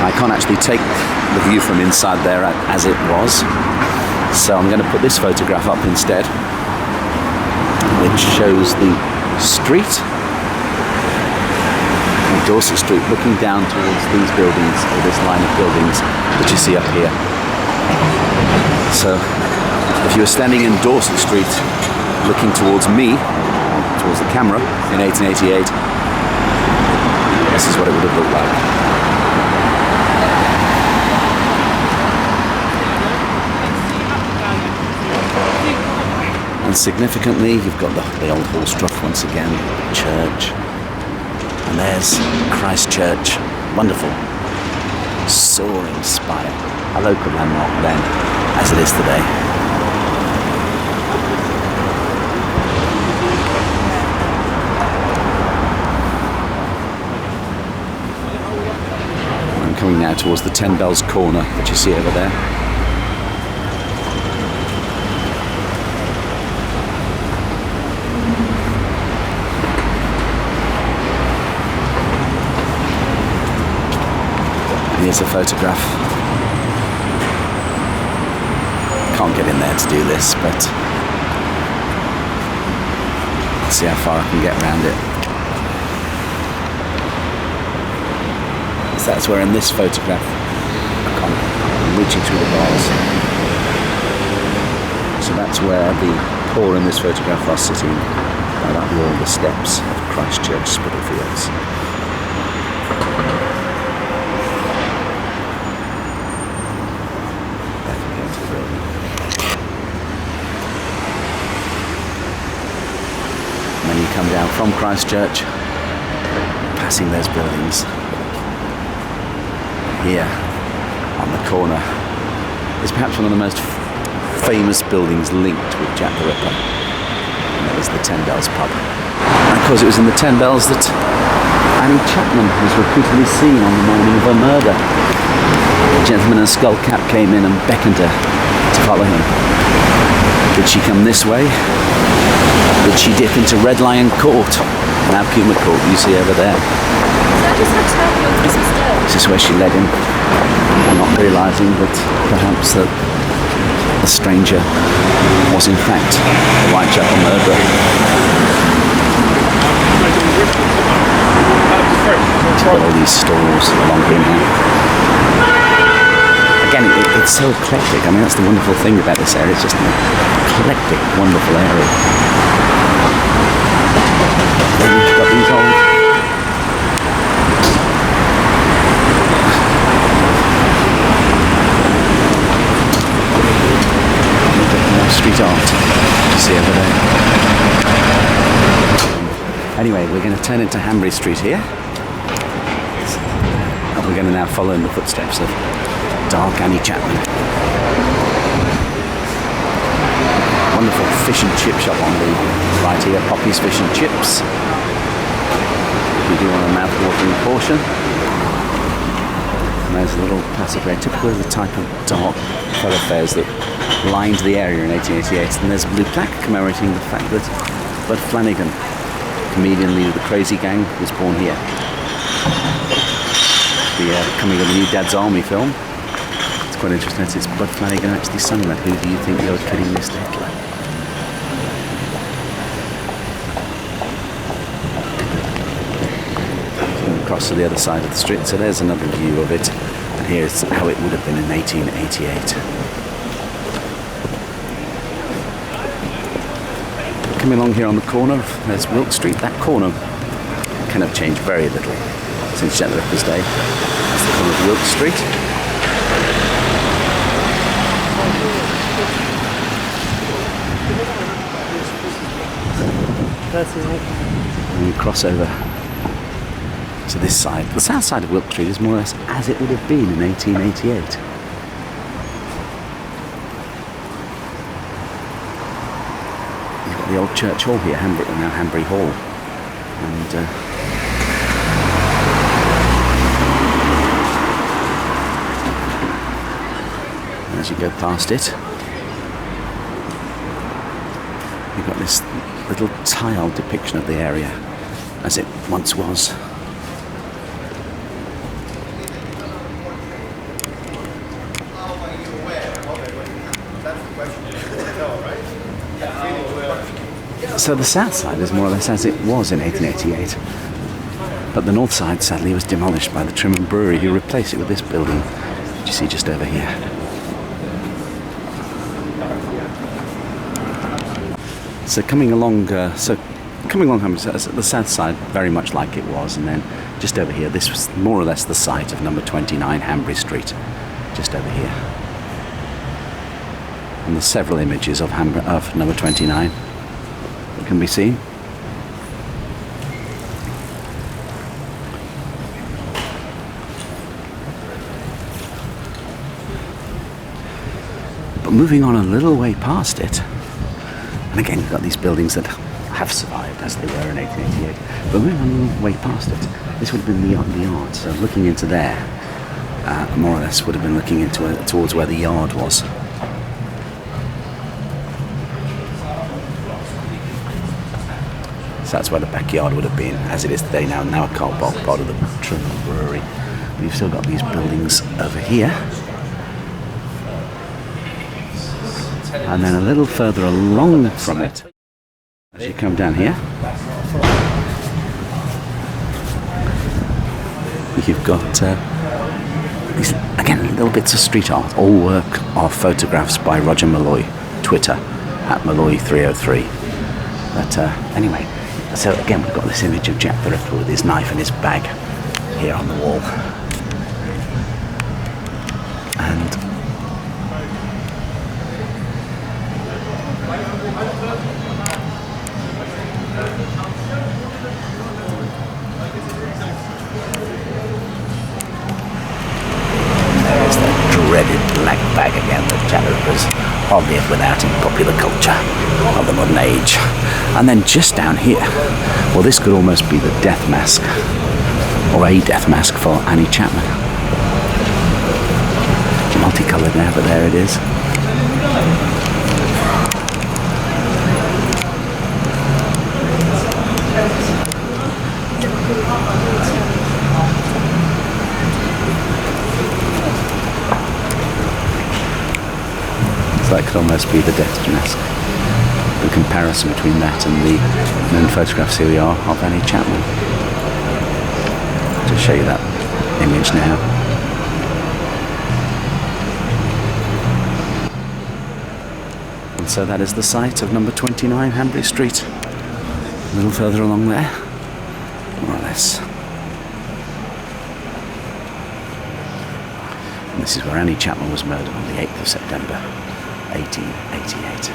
I can't actually take the view from inside there as it was, so I'm going to put this photograph up instead, which shows the street, Dorset Street, looking down towards these buildings, or this line of buildings that you see up here. So if you were standing in Dorset Street looking towards me, towards the camera in 1888, this is what it would have looked like. And significantly, you've got the old horse trough once again, church, and there's Christchurch, wonderful, soaring spire, a local landmark then, as it is today. I'm coming now towards the 10 Bells corner that you see over there. Here's a photograph. Can't get in there to do this, but let's see how far I can get around it. So that's where in this photograph I'm reaching through the bars. So that's where the poor in this photograph are sitting by that wall, the steps of Christchurch, Spitalfields. Come down from Christchurch, passing those buildings. Here, on the corner, is perhaps one of the most famous buildings linked with Jack the Ripper, and that is the 10 Bells pub. And of course it was in the 10 Bells that Annie Chapman was repeatedly seen on the morning of her murder. A gentleman in a skull cap came in and beckoned her to follow him. Did she come this way? Did she dip into Red Lion Court? Now Puma Court, you see over there. This is where she led him, not realising that perhaps the stranger was in fact the Whitechapel murderer. Got all these stalls along here now. Again, it's so eclectic. I mean, that's the wonderful thing about this area. It's just an eclectic, wonderful area. Then you've got these old street art you see over there. Anyway, we're going to turn into Hanbury Street here. And we're going to now follow in the footsteps of dark Annie Chapman. Wonderful fish and chip shop on the right here, Poppy's Fish and Chips. We do want a mouth-watering portion. And there's a little passageway, typical of the type of dark thoroughfares that lined the area in 1888. And there's a blue plaque commemorating the fact that Bud Flanagan, comedian leader of the Crazy Gang, was born here. The coming of the new Dad's Army film. Quite interesting. It's Bud Flanagan actually sung that. Who do you think you're kidding, Mr. Hitler? Across to the other side of the street, so there's another view of it, and here's how it would have been in 1888. Coming along here on the corner, there's Wilk Street. That corner can have changed very little since Jack the Ripper's day. That's the corner of Wilk Street. And you cross over to this side. The south side of Wilk Street is more or less as it would have been in 1888. You've got the old church hall here, now Hanbury Hall. And as you go past it, you've got this little tiled depiction of the area as it once was. So the south side is more or less as it was in 1888. But the north side, sadly, was demolished by the Trimham Brewery, who replaced it with this building, which you see just over here. So coming along the south side, very much like it was, and then just over here, this was more or less the site of number 29 Hanbury Street, just over here. And there's several images of number 29 that can be seen. But moving on a little way past it, and again you've got these buildings that have survived as they were in 1888, but moving on a little way past it, this would have been the yard. So looking into there, more or less would have been looking into towards where the yard was. So that's where the backyard would have been, as it is today now a car park, part of the Trimham Brewery. We've still got these buildings over here. And then a little further along from it, as you come down here, you've got these, again, little bits of street art, all work of photographs by Roger Malloy, Twitter, @Malloy303. But anyway, so again we've got this image of Jack the Ripper with his knife and his bag here on the wall. And there's that dreaded black bag again that Jack the Ripper's hardly ever without in popular culture of the modern age. And then just down here, well, this could almost be the death mask, or a death mask for Annie Chapman. Multicoloured now, but there it is. So that could almost be the death mask. The comparison between that and the known photographs here we are of Annie Chapman. To show you that image now. And so that is the site of number 29 Hanbury Street. A little further along there, more or less. And this is where Annie Chapman was murdered on the 8th of September 1888.